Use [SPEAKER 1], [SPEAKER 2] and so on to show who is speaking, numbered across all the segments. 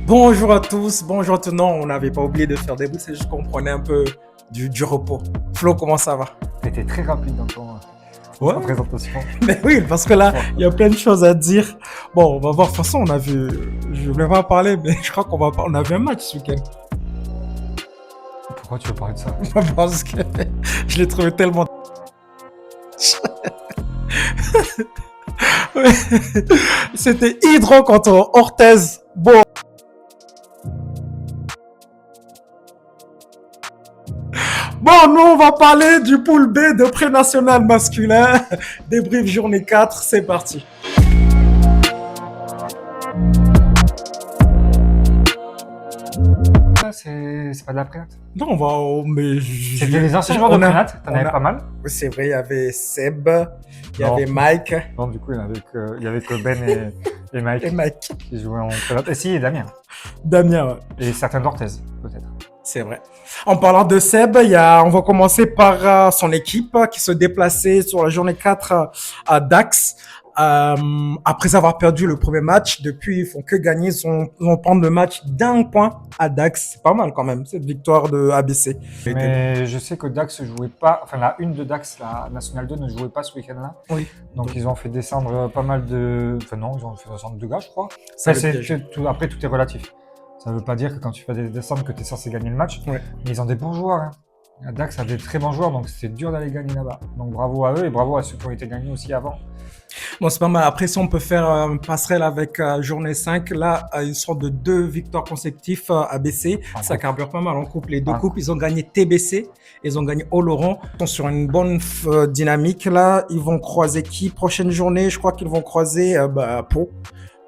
[SPEAKER 1] Bonjour à tous, bonjour à tous. Non, on n'avait pas oublié de faire des bouts, c'est juste qu'on prenait un peu du repos. Flo, comment ça va?
[SPEAKER 2] Tu étais très rapide dans
[SPEAKER 1] Ouais,
[SPEAKER 2] ta présentation.
[SPEAKER 1] mais oui, parce que là, il y a plein de choses à dire. Bon, on va voir. De toute façon, on a vu. Je voulais pas en parler, mais je crois qu'on va pas. On a vu un match ce week-end.
[SPEAKER 2] Pourquoi tu veux parler de ça?
[SPEAKER 1] Parce que je l'ai trouvé tellement. Ouais. C'était Hydro contre Orthez. Bon, nous, on va parler du pool B de pré-national masculin. Débrief journée 4, c'est parti.
[SPEAKER 2] C'est pas de la prénat.
[SPEAKER 1] Non, on va. Mais
[SPEAKER 2] C'était les anciens joueurs de prénat, t'en avais pas mal.
[SPEAKER 1] Oui, c'est vrai, il y avait Seb, il y
[SPEAKER 2] Non.
[SPEAKER 1] avait Mike.
[SPEAKER 2] Non, du coup, il y avait que Ben et Mike
[SPEAKER 1] Et Mike.
[SPEAKER 2] qui jouaient en prénat. Et si, et Damien.
[SPEAKER 1] Damien, ouais.
[SPEAKER 2] Et certains d'Orthez, peut-être.
[SPEAKER 1] C'est vrai. En parlant de Seb, on va commencer par son équipe qui se déplaçait sur la journée 4 à Dax. Après avoir perdu le premier match, depuis ils font que gagner, ils vont prendre le match d'un point à Dax. C'est pas mal quand même, cette victoire de ABC.
[SPEAKER 2] Mais je sais que Dax jouait pas, enfin la une de Dax, la National 2, ne jouait pas ce week-end-là.
[SPEAKER 1] Oui.
[SPEAKER 2] Donc ils ont fait descendre pas mal de. Enfin non, ils ont fait descendre 2 gars, je crois.
[SPEAKER 1] Ça,
[SPEAKER 2] Après,
[SPEAKER 1] le piège.
[SPEAKER 2] après, tout est relatif. Ça veut pas dire que quand tu fais des descentes que tu es censé gagner le match.
[SPEAKER 1] Ouais.
[SPEAKER 2] Mais ils ont des bons joueurs. Hein. Dax a des très bons joueurs, donc c'est dur d'aller gagner là-bas. Donc bravo à eux et bravo à ceux qui ont été gagnés aussi avant.
[SPEAKER 1] Bon, c'est pas mal. Après, si on peut faire un passerelle avec journée 5, là, ils sont de 2 victoires consécutives ABC. Ça carbure pas mal en couple. Les deux coupes, ils ont gagné TBC, ils ont gagné Oloron. Ils sont sur une bonne dynamique là. Ils vont croiser qui prochaine journée? Je crois qu'ils vont croiser Pau.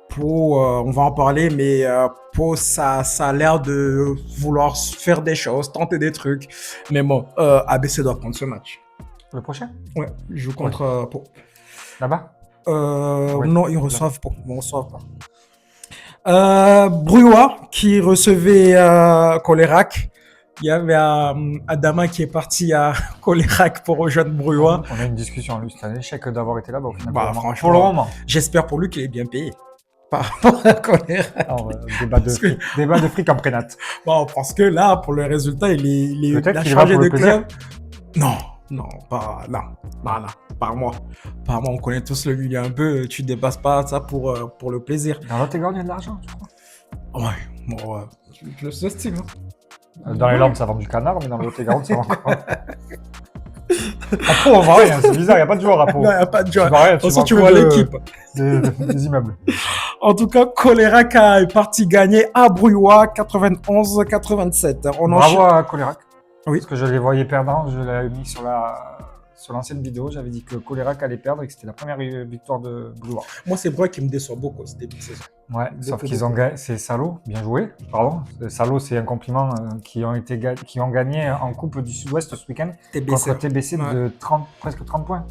[SPEAKER 1] Pau, on va en parler, mais Pau, ça a l'air de vouloir faire des choses, tenter des trucs. Mais bon, ABC doit prendre ce match.
[SPEAKER 2] Le prochain?
[SPEAKER 1] Ouais, ils jouent contre Pau.
[SPEAKER 2] Là-bas?
[SPEAKER 1] Ouais. Non, ils reçoivent pas. Ils ne reçoivent pas. Bruyois qui recevait Colérac. Il y avait Adama qui est parti à Colérac pour rejoindre Bruyois.
[SPEAKER 2] On a une discussion, lui, c'est un échec d'avoir été là-bas au final.
[SPEAKER 1] Franchement,
[SPEAKER 2] pour le moment.
[SPEAKER 1] J'espère pour lui qu'il est bien payé. Par rapport à Colérac.
[SPEAKER 2] Débat de fric en prénat.
[SPEAKER 1] Bon, parce que là, pour le résultat, il
[SPEAKER 2] a
[SPEAKER 1] changé de club. Non, pas là. Par mois. On connaît tous le milieu un peu. Tu dépasses pas ça pour le plaisir.
[SPEAKER 2] Dans l'Otégard, il y a de l'argent, tu crois?
[SPEAKER 1] Ouais, bon, je le sous-estime.
[SPEAKER 2] Dans les Landes, ça vend du canard, mais dans l'Otégard, ça vend encore. À Pau, on voit rien, c'est bizarre, il n'y a pas de joueur à Pau.
[SPEAKER 1] Non, il n'y a pas de joueur.
[SPEAKER 2] De toute
[SPEAKER 1] façon, tu vois l'équipe.
[SPEAKER 2] Des immeubles.
[SPEAKER 1] En tout cas, Colérac est parti gagner à Bruyois 91-87.
[SPEAKER 2] Bravo à Colérac.
[SPEAKER 1] Oui.
[SPEAKER 2] Parce que je les voyais perdants, je l'avais mis sur l'ancienne vidéo, j'avais dit que Colérac allait perdre et que c'était la première victoire de Bruyois.
[SPEAKER 1] Moi, c'est Bruyois qui me déçoit beaucoup ce début de saison.
[SPEAKER 2] Ouais, sauf qu'ils ont gagné, c'est salaud, bien joué, pardon. Salaud, c'est un compliment, qui ont gagné en Coupe du Sud-Ouest ce week-end contre TBC de presque 30 points.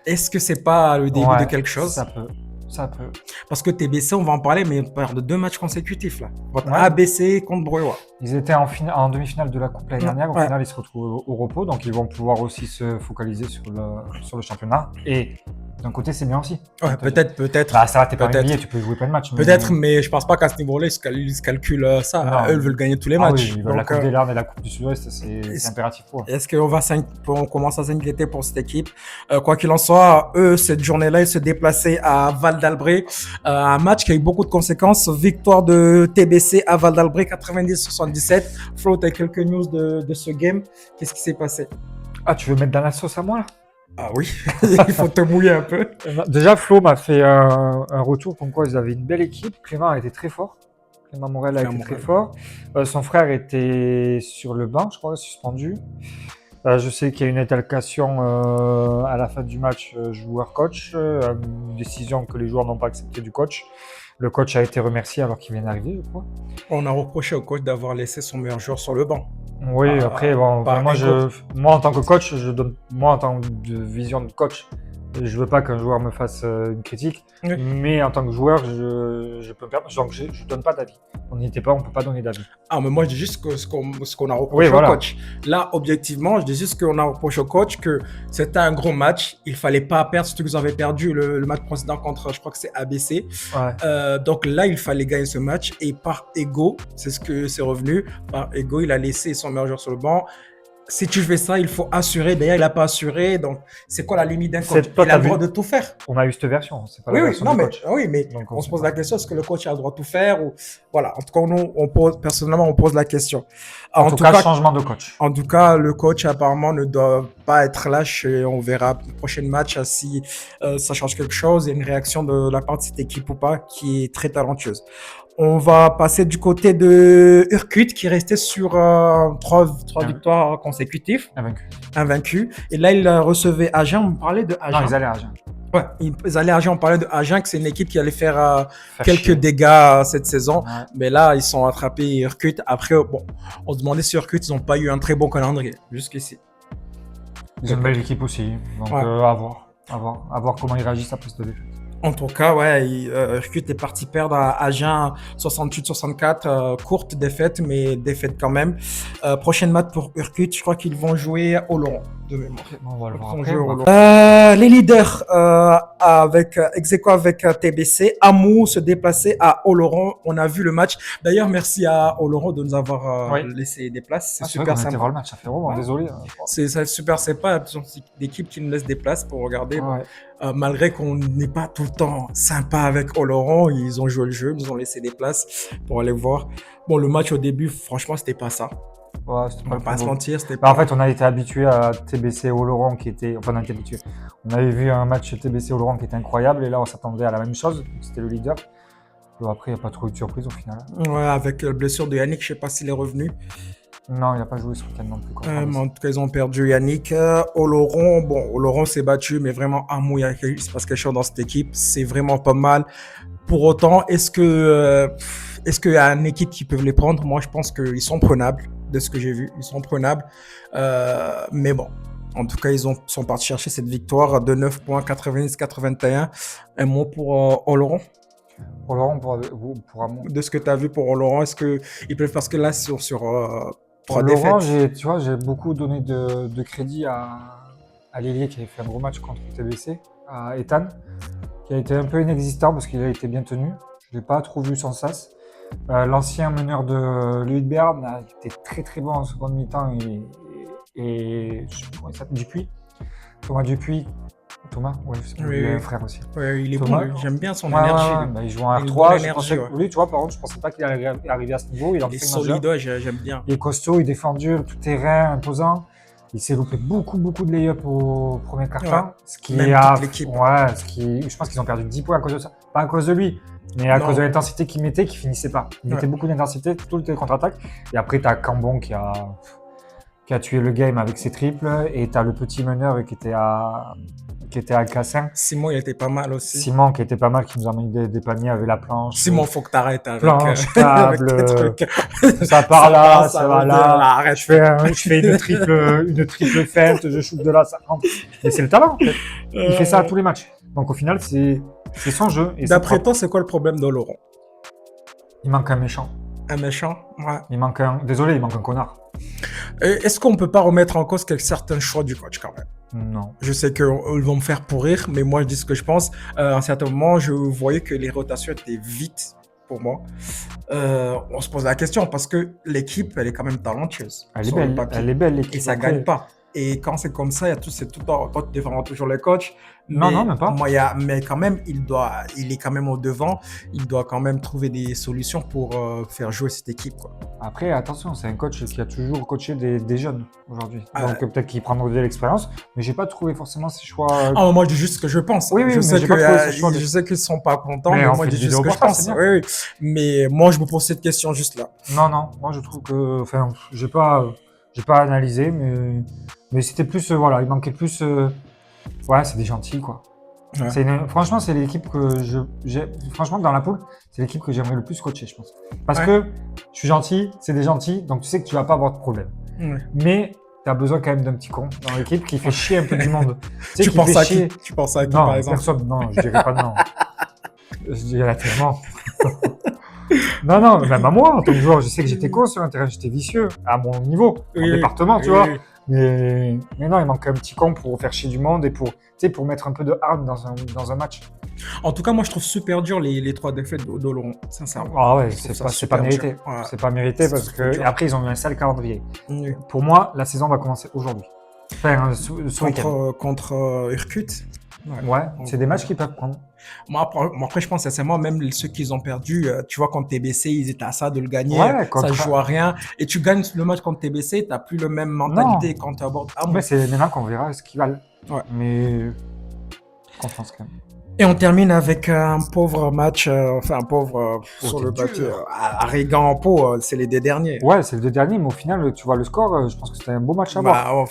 [SPEAKER 1] Est-ce que c'est pas le début de quelque chose?
[SPEAKER 2] Ça peut.
[SPEAKER 1] Parce que TBC, on va en parler, mais ils perdent 2 matchs consécutifs là. ABC contre Bruyois.
[SPEAKER 2] Ils étaient en demi-finale de la Coupe l'année dernière. Au final, ils se retrouvent au repos, donc ils vont pouvoir aussi se focaliser sur le championnat. Et d'un côté, c'est bien aussi.
[SPEAKER 1] Ouais, peut-être.
[SPEAKER 2] Bah, ça va, t'es pas un billet, tu peux jouer plein de matchs.
[SPEAKER 1] Peut-être, mais je pense pas qu'à ce niveau-là, ils se calculent ça.
[SPEAKER 2] Non.
[SPEAKER 1] Eux, ils veulent gagner tous les matchs.
[SPEAKER 2] Oui, ils veulent la Coupe des Larmes et la Coupe du Sud-Ouest, c'est impératif pour eux.
[SPEAKER 1] Est-ce qu'on commence à s'inquiéter pour cette équipe? Quoi qu'il en soit, eux, cette journée-là, ils se déplaçaient à Val d'Albret. Un match qui a eu beaucoup de conséquences. Victoire de TBC à Val d'Albret, 90-77. Flo, tu as quelques news de ce game. Qu'est-ce qui s'est passé?
[SPEAKER 2] Ah, tu veux mettre dans la sauce à moi là?
[SPEAKER 1] Ah oui, il faut te mouiller un peu.
[SPEAKER 2] Déjà, Flo m'a fait un retour comme quoi ils avaient une belle équipe. Clément a été très fort. Clément Morel a été très fort. Son frère était sur le banc, je crois, suspendu. Je sais qu'il y a une altercation à la fin du match joueur-coach, une décision que les joueurs n'ont pas acceptée du coach. Le coach a été remercié alors qu'il vient d'arriver, je crois.
[SPEAKER 1] On a reproché au coach d'avoir laissé son meilleur joueur sur le banc.
[SPEAKER 2] Oui, après, bon, moi en tant que coach, moi en tant que vision de coach, je veux pas qu'un joueur me fasse une critique, mais en tant que joueur, je peux me permettre, donc je donne pas d'avis. on n'y était pas, on peut pas donner d'avis.
[SPEAKER 1] Ah, mais moi, je dis juste ce qu'on a reproché au coach. Là, objectivement, je dis juste qu'on a reproché au coach que c'était un gros match. Il fallait pas perdre, surtout que vous avez perdu le match précédent contre, je crois que c'est ABC. Donc là, il fallait gagner ce match. Et par ego, c'est ce que c'est revenu. Par ego, il a laissé son meilleur joueur sur le banc. Si tu fais ça, il faut assurer. D'ailleurs, il n'a pas assuré. Donc, c'est quoi la limite d'un coach? Il a le droit de tout faire.
[SPEAKER 2] On a eu cette version. C'est pas la version du coach.
[SPEAKER 1] Mais donc, on se pose la question, est-ce que le coach a le droit de tout faire ou... Voilà. En tout cas, nous, personnellement, on pose la question.
[SPEAKER 2] En tout cas, changement de coach.
[SPEAKER 1] En tout cas, le coach, apparemment, ne doit pas être lâche. Et on verra le prochain match si ça change quelque chose. Il y a une réaction de la part de cette équipe ou pas qui est très talentueuse. On va passer du côté de Urkut qui restait sur trois victoires consécutives. Invaincu. Et là, il recevait Agen. On parlait de Agen.
[SPEAKER 2] Non, ils allaient à Agen.
[SPEAKER 1] Ouais, ils allaient à Agen. On parlait de Agen, que c'est une équipe qui allait faire quelques dégâts cette saison. Ouais. Mais là, ils sont attrapés Urkut. Après, bon, on se demandait si Urkut, ils n'ont pas eu un très bon calendrier jusqu'ici.
[SPEAKER 2] Ils ont une belle équipe aussi. Donc, à voir comment ils réagissent après cette défaite.
[SPEAKER 1] En tout cas, Urkut est parti perdre à Agen 68-64. Courte défaite, mais défaite quand même. Prochaine match pour Urkut, je crois qu'ils vont jouer au Laurent, de mémoire.
[SPEAKER 2] On va le voir après.
[SPEAKER 1] Les leaders ex-aequo avec TBC. Amou se déplaçait à Oloron. On a vu le match. D'ailleurs, merci à Oloron de nous avoir laissé des places.
[SPEAKER 2] C'est super sympa. Voir le match, ça fait vraiment désolé.
[SPEAKER 1] C'est super sympa. D'équipe qui nous laisse des places pour regarder. Malgré qu'on n'est pas tout le temps sympa avec Oloron, ils ont joué le jeu, ils nous ont laissé des places pour aller voir. Bon, le match au début, franchement, c'était pas ça.
[SPEAKER 2] Ouais,
[SPEAKER 1] on va pas se mentir, c'était pas...
[SPEAKER 2] En fait, on a été habitué à TBC Oloron qui était... Enfin, on a été habitué. On avait vu un match TBC Oloron qui était incroyable et là, on s'attendait à la même chose. C'était le leader. Bon, après, il n'y a pas trop eu de surprise au final.
[SPEAKER 1] Ouais, avec la blessure de Yannick, je ne sais pas s'il est revenu.
[SPEAKER 2] Non, il n'a pas joué ce week-end non plus.
[SPEAKER 1] En tout cas, ils ont perdu Yannick. Oloron s'est battu, mais vraiment, il se passe quelque chose dans cette équipe. C'est vraiment pas mal. Pour autant, est-ce qu'il y a une équipe qui peut les prendre? Moi, je pense qu'ils sont prenables, de ce que j'ai vu. Ils sont prenables. Mais bon, en tout cas, ils sont partis chercher cette victoire de 9 points, 90-81. Un mot pour Oloron?
[SPEAKER 2] Oloron, pour Amon.
[SPEAKER 1] De ce que tu as vu pour Oloron, est-ce qu'ils peuvent... Parce que là, sur 3
[SPEAKER 2] Oloron,
[SPEAKER 1] défaites.
[SPEAKER 2] j'ai beaucoup donné de crédit à l'ailier qui avait fait un gros match contre TBC, à Ethan, qui a été un peu inexistant parce qu'il a été bien tenu. Je ne l'ai pas trop vu sans sas. L'ancien meneur de Louis de Béarn a été très très bon en seconde mi-temps et je sais pas comment il s'appelle, Dupuis. Thomas, il a un frère aussi.
[SPEAKER 1] Ouais, il est
[SPEAKER 2] Thomas,
[SPEAKER 1] bon, j'aime bien son énergie.
[SPEAKER 2] Il joue en R3. Lui, tu vois, par contre, je pensais pas qu'il allait arriver à ce niveau. Il
[SPEAKER 1] est solide, j'aime bien.
[SPEAKER 2] Il est costaud, il défend dur, tout terrain, imposant. Il s'est loupé beaucoup de lay-up au premier quart-temps. Ce qui
[SPEAKER 1] même toute l'équipe.
[SPEAKER 2] Je pense qu'ils ont perdu 10 points à cause de ça. Pas à cause de lui, mais à cause de l'intensité qu'il mettait, qu'il finissait pas. Il mettait beaucoup d'intensité, tout le contre-attaque. Et après, tu as Cambon qui a tué le game avec ses triples. Et tu as le petit meneur qui était à Cassin.
[SPEAKER 1] Simon, il était pas mal aussi.
[SPEAKER 2] Simon, qui était pas mal, qui nous a mis des paniers avec la planche.
[SPEAKER 1] Simon, faut que t'arrêtes avec
[SPEAKER 2] planche, table, avec ça part là, ça va là.
[SPEAKER 1] Arrête.
[SPEAKER 2] Je fais une triple feinte, je shoot de là, ça rentre. Mais c'est le talent, en fait. Il fait ça à tous les matchs. Donc au final, c'est son jeu.
[SPEAKER 1] D'après toi, c'est quoi le problème de Laurent?
[SPEAKER 2] Il manque un méchant.
[SPEAKER 1] Un méchant? Ouais.
[SPEAKER 2] Il manque un connard.
[SPEAKER 1] Est-ce qu'on peut pas remettre en cause certains choix du coach quand même?
[SPEAKER 2] Non.
[SPEAKER 1] Je sais qu'ils vont me faire pourrir, mais moi je dis ce que je pense. À un certain moment, je voyais que les rotations étaient vite pour moi. On se pose la question parce que l'équipe, elle est quand même talentueuse.
[SPEAKER 2] Elle est belle l'équipe.
[SPEAKER 1] Et ça gagne pas. Et quand c'est comme ça, c'est tout le temps, toi tu défends toujours le coach.
[SPEAKER 2] Non, même pas.
[SPEAKER 1] Mais quand même, il est quand même au devant. Il doit quand même trouver des solutions pour faire jouer cette équipe, quoi.
[SPEAKER 2] Après, attention, c'est un coach qui a toujours coaché des jeunes aujourd'hui. Donc peut-être qu'il prendra de l'expérience, mais j'ai pas trouvé forcément ses choix.
[SPEAKER 1] Moi, je dis juste ce que je pense.
[SPEAKER 2] Oui,
[SPEAKER 1] je sais qu'ils sont pas contents, mais moi, je dis juste ce que je pense. Oui. Mais moi, je me pose cette question juste là.
[SPEAKER 2] Non, moi, je trouve que, j'ai pas analysé, mais c'était plus, il manquait plus. C'est des gentils, quoi. Ouais. Franchement, c'est l'équipe que franchement, dans la poule, c'est l'équipe que j'aimerais le plus coacher, je pense. Parce que je suis gentil, c'est des gentils, donc tu sais que tu vas pas avoir de problème. Ouais. Mais tu as besoin quand même d'un petit con dans l'équipe qui fait chier un peu du monde.
[SPEAKER 1] Tu penses à qui, par exemple?
[SPEAKER 2] Personne, non, je dirais pas non. Je dirais tellement. Non, même à moi, en tant que joueur, je sais que j'étais con sur un terrain, j'étais vicieux, à mon niveau, en
[SPEAKER 1] Oui,
[SPEAKER 2] département, tu
[SPEAKER 1] oui,
[SPEAKER 2] vois.
[SPEAKER 1] oui.
[SPEAKER 2] Mais non, il manque un petit con pour faire chier du monde et pour, tu sais, pour mettre un peu de hargne dans un match.
[SPEAKER 1] En tout cas, moi, je trouve super dur les 3 défaites d'Oloron, sincèrement.
[SPEAKER 2] Ah ouais,
[SPEAKER 1] Je trouve ça
[SPEAKER 2] c'est pas
[SPEAKER 1] super
[SPEAKER 2] mérité.
[SPEAKER 1] dur. Ouais.
[SPEAKER 2] C'est pas mérité
[SPEAKER 1] C'est
[SPEAKER 2] parce
[SPEAKER 1] trop
[SPEAKER 2] que
[SPEAKER 1] dur.
[SPEAKER 2] et après, ils ont eu un sale calendrier.
[SPEAKER 1] Oui.
[SPEAKER 2] Pour moi, la saison va commencer aujourd'hui. Enfin, ce week-end.
[SPEAKER 1] Contre Irkut.
[SPEAKER 2] Ouais, c'est des matchs qu'ils peuvent prendre.
[SPEAKER 1] Moi, après, je pense sincèrement, même ceux qu'ils ont perdu, tu vois, contre TBC, ils étaient à ça de le gagner.
[SPEAKER 2] Ouais,
[SPEAKER 1] Ça
[SPEAKER 2] contre.
[SPEAKER 1] joue à rien. Et tu gagnes le match contre TBC, tu n'as plus le même mentalité quand tu abordes Hamon.
[SPEAKER 2] Mais c'est maintenant qu'on verra ce qu'ils valent.
[SPEAKER 1] Ouais.
[SPEAKER 2] Mais confiance quand même.
[SPEAKER 1] Et on termine avec un pauvre match, enfin un pauvre sur
[SPEAKER 2] t'es
[SPEAKER 1] le papier.
[SPEAKER 2] dur.
[SPEAKER 1] Arrigan en pot, c'est les 2 derniers.
[SPEAKER 2] Ouais, c'est les 2 derniers, mais au final, tu vois le score, je pense que c'était un beau match à voir.
[SPEAKER 1] Bah, oh,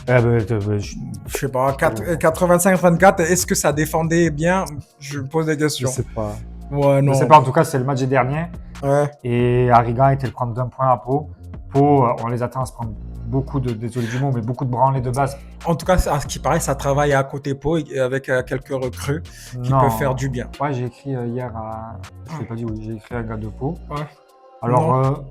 [SPEAKER 2] Je
[SPEAKER 1] je sais pas, 85-34, est-ce que ça défendait bien? Je me pose des questions.
[SPEAKER 2] sais pas.
[SPEAKER 1] Ouais, non.
[SPEAKER 2] Je sais pas, en tout cas, c'est le match des derniers.
[SPEAKER 1] Ouais.
[SPEAKER 2] Et Arrigan était le prendre d'un point à Pau. Pau, on les attend à se prendre beaucoup de, désolé du mot, mais beaucoup de branlées de base.
[SPEAKER 1] En tout cas, à ce qui paraît, ça travaille à côté Pau avec quelques recrues qui peuvent faire du bien.
[SPEAKER 2] Ouais, j'ai écrit hier à. Je l'ai pas dit, oui, j'ai écrit à un gars de Pau.
[SPEAKER 1] Ouais.
[SPEAKER 2] Alors,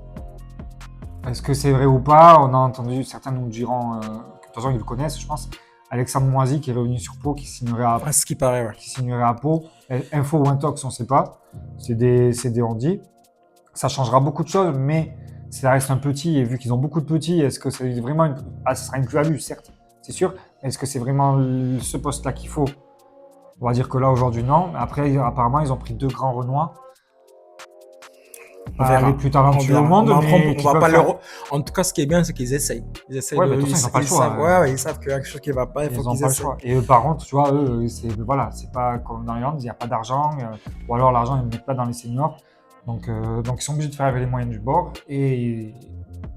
[SPEAKER 2] est-ce que c'est vrai ou pas? On a entendu, certains nous diront, de toute façon, ils le connaissent, je pense. Alexandre Moisy qui est revenu sur Pau, qui signerait à,
[SPEAKER 1] À ce qui paraît, ouais.
[SPEAKER 2] qui signerait à Pau. Info ou Intox, on ne sait pas. C'est des on-dit. Ça changera beaucoup de choses, mais ça reste un petit. Et vu qu'ils ont beaucoup de petits, est-ce que c'est vraiment ça sera une plus-value, certes, c'est sûr. Est-ce que c'est vraiment ce poste-là qu'il faut? On va dire que là, aujourd'hui, non. Mais après, apparemment, ils ont pris 2 grands Renois.
[SPEAKER 1] On verra.
[SPEAKER 2] Les plus talentueux au monde,
[SPEAKER 1] On
[SPEAKER 2] mais
[SPEAKER 1] va pas leur... En tout cas, ce qui est bien, c'est qu'ils essayent. Ils essayent
[SPEAKER 2] Ouais,
[SPEAKER 1] de...
[SPEAKER 2] mais de toute façon, ils n'ont pas le choix.
[SPEAKER 1] savent... Ouais, ils savent qu'il y a quelque chose qui va pas, il faut
[SPEAKER 2] Ils n'ont
[SPEAKER 1] qu'ils
[SPEAKER 2] pas le
[SPEAKER 1] essayent.
[SPEAKER 2] choix. Et eux, par contre, tu vois, eux, c'est pas comme dans les Landes, il n'y a pas d'argent, ou alors l'argent, ils ne le mettent pas dans les seniors. Donc, ils sont obligés de faire avec les moyens du bord. Et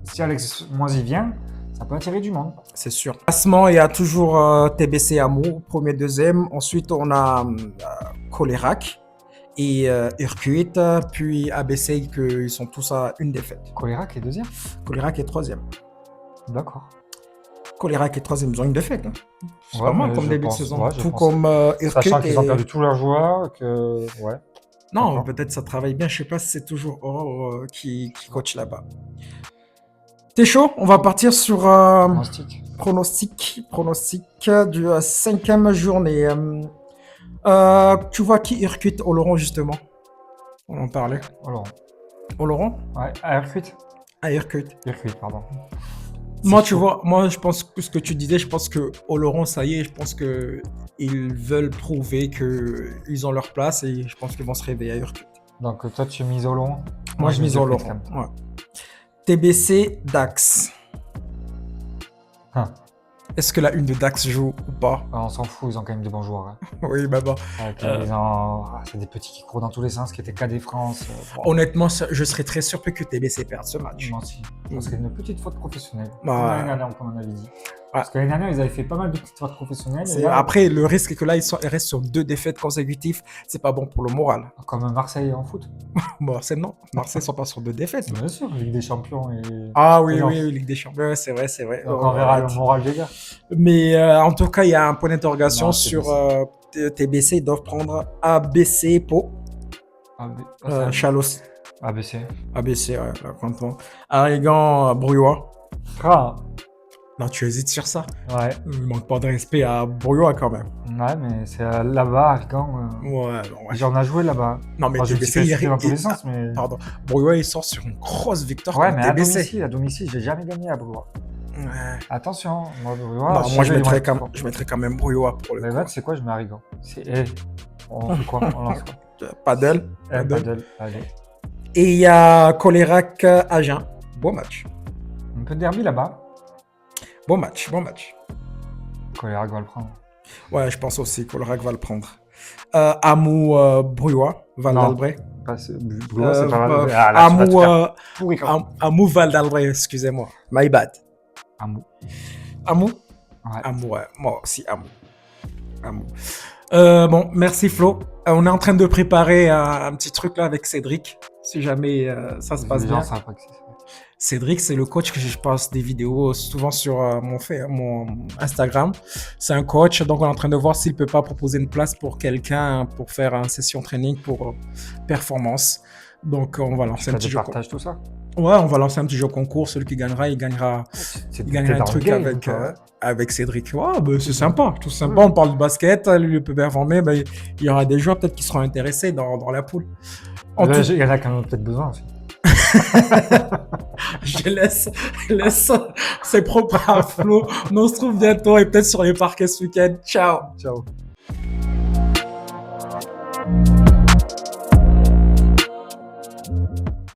[SPEAKER 2] si Alex Moisy vient, ça peut attirer du monde.
[SPEAKER 1] C'est sûr. Classement, il y a toujours TBC Hamon, premier, deuxième. Ensuite, on a Colérac et Irkuit, puis ABC, ils sont tous à une défaite.
[SPEAKER 2] Colérac est deuxième.
[SPEAKER 1] Colérac est troisième.
[SPEAKER 2] D'accord.
[SPEAKER 1] Colérac est troisième, ils ont une défaite. Hein. C'est
[SPEAKER 2] Ouais,
[SPEAKER 1] pas mal
[SPEAKER 2] mais
[SPEAKER 1] comme
[SPEAKER 2] je
[SPEAKER 1] début
[SPEAKER 2] pense,
[SPEAKER 1] de saison.
[SPEAKER 2] ouais, je
[SPEAKER 1] Tout
[SPEAKER 2] pense.
[SPEAKER 1] comme Irkuit.
[SPEAKER 2] Sachant qu'ils ont perdu tous leurs joueurs, que. Ouais.
[SPEAKER 1] Non,
[SPEAKER 2] D'accord.
[SPEAKER 1] peut-être ça travaille bien. Je sais pas si c'est toujours Oro qui coach là-bas. T'es chaud? On va partir sur pronostic du 5e journée. Tu vois qui Irkuit Oloron justement? On en parlait. Oloron?
[SPEAKER 2] Ouais, à Irkuit.
[SPEAKER 1] Ah, Irkuit.
[SPEAKER 2] Irkuit, pardon.
[SPEAKER 1] Moi, tu vois, moi, je pense que ce que tu disais, je pense que Oloron, ça y est, je pense que ils veulent prouver qu'ils ont leur place et je pense qu'ils vont se réveiller à Irkuit.
[SPEAKER 2] Donc, toi, tu mises Oloron?
[SPEAKER 1] Moi, je mise Oloron. Ouais. TBC, Dax.
[SPEAKER 2] Hein.
[SPEAKER 1] Est-ce que la une de Dax joue ou pas?
[SPEAKER 2] On s'en fout, ils ont quand même des bons joueurs. Hein.
[SPEAKER 1] Oui, bah bon.
[SPEAKER 2] C'est des petits qui courent dans tous les sens, qui étaient KD France.
[SPEAKER 1] Honnêtement, je serais très surpris que TBC perde ce match.
[SPEAKER 2] Moi aussi. Ça serait une petite faute professionnelle.
[SPEAKER 1] Bah,
[SPEAKER 2] comme l'année dernière, comme on avait dit. Parce que l'année dernière, ils avaient fait pas mal de petites fautes professionnelles.
[SPEAKER 1] Là, après, le risque est que là, ils restent sur 2 défaites consécutives. C'est pas bon pour le moral.
[SPEAKER 2] Comme Marseille en foot.
[SPEAKER 1] Bon, c'est non. Marseille sont pas sur 2 défaites.
[SPEAKER 2] Bien sûr, Ligue des Champions et.
[SPEAKER 1] Ah oui, Ligue des Champions. C'est vrai.
[SPEAKER 2] Donc on verra le moral des gars.
[SPEAKER 1] Mais en tout cas, il y a un point d'interrogation sur TBC. Ils doivent prendre ABC Pau. Chalos.
[SPEAKER 2] ABC.
[SPEAKER 1] ABC, ouais, là, content. Arrigan, Brouillois. Non, tu hésites sur ça?
[SPEAKER 2] Ouais.
[SPEAKER 1] Il manque pas de respect à Brouillois quand même.
[SPEAKER 2] Ouais, mais c'est là-bas, Arrigan.
[SPEAKER 1] Ouais.
[SPEAKER 2] J'en ai joué là-bas.
[SPEAKER 1] Non, mais TBC,
[SPEAKER 2] il dans tous les sens, mais.
[SPEAKER 1] Pardon. Brouillois, il sort sur une grosse victoire.
[SPEAKER 2] Ouais, mais
[SPEAKER 1] TBC.
[SPEAKER 2] à domicile, j'ai jamais gagné à Brouillois.
[SPEAKER 1] Ouais.
[SPEAKER 2] Attention, moi,
[SPEAKER 1] je mettrais quand même Brouillois pour le coup.
[SPEAKER 2] Mais c'est quoi, je mets Arrigan. On fait quoi? On lance quoi?
[SPEAKER 1] Paddle.
[SPEAKER 2] Paddle, allez.
[SPEAKER 1] Et il y a Colérac Agen. Beau match.
[SPEAKER 2] Un peu de derby là-bas.
[SPEAKER 1] Bon match.
[SPEAKER 2] Colérac va le prendre.
[SPEAKER 1] Ouais, je pense aussi que Colérac va le prendre. Amou Brouillois, Val d'Albret.
[SPEAKER 2] Brouillois, c'est pas mal.
[SPEAKER 1] Amou Val d'Albret, excusez-moi. My bad.
[SPEAKER 2] Amou?
[SPEAKER 1] Ouais. Amou, ouais. Moi aussi, Amou. Bon, merci Flo. On est en train de préparer un petit truc là avec Cédric, si jamais ça se passe bien. Cédric, c'est le coach que je passe des vidéos souvent sur mon Instagram. C'est un coach, donc on est en train de voir s'il peut pas proposer une place pour quelqu'un pour faire une session training pour performance. Donc, on va
[SPEAKER 2] Tu
[SPEAKER 1] lancer un
[SPEAKER 2] fais
[SPEAKER 1] petit
[SPEAKER 2] des
[SPEAKER 1] jeu.
[SPEAKER 2] partages, tout ça.
[SPEAKER 1] Ouais, on va lancer un petit jeu concours. Celui qui gagnera, il gagnera,
[SPEAKER 2] T'es
[SPEAKER 1] il gagnera un
[SPEAKER 2] dans le
[SPEAKER 1] truc
[SPEAKER 2] game,
[SPEAKER 1] avec,
[SPEAKER 2] toi, ouais.
[SPEAKER 1] avec Cédric. Ouais, bah, c'est sympa, tout sympa. On parle de basket, lui il peut performer. Bah, il y aura des joueurs peut-être qui seront intéressés dans la poule. En
[SPEAKER 2] Là,
[SPEAKER 1] tout,
[SPEAKER 2] il y en a qui en ont peut-être besoin aussi.
[SPEAKER 1] je laisse ses propres à Flo. Mais on se retrouve bientôt et peut-être sur les parquets ce week-end. Ciao.
[SPEAKER 2] Ciao.